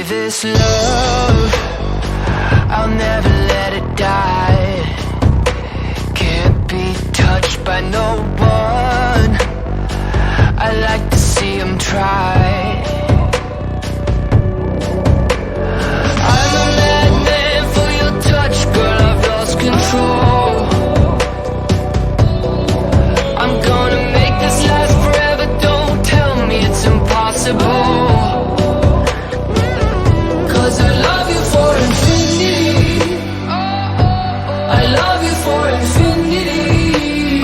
this love, I'll never let it die. Can't be touched by no one, I like to see him try. I'm a madman for your touch, girl, I've lost control. I'm gonna make this last forever, don't tell me it's impossible. Cause I love you for infinity, I love you for infinity.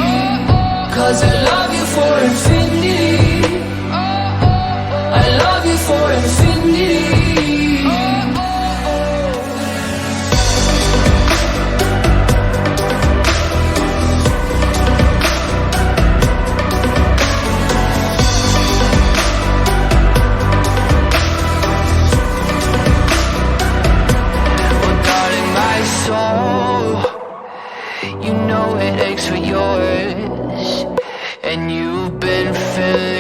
Cause I love you for infinity, I love you for infinity. You know it aches for yours, and you've been feeling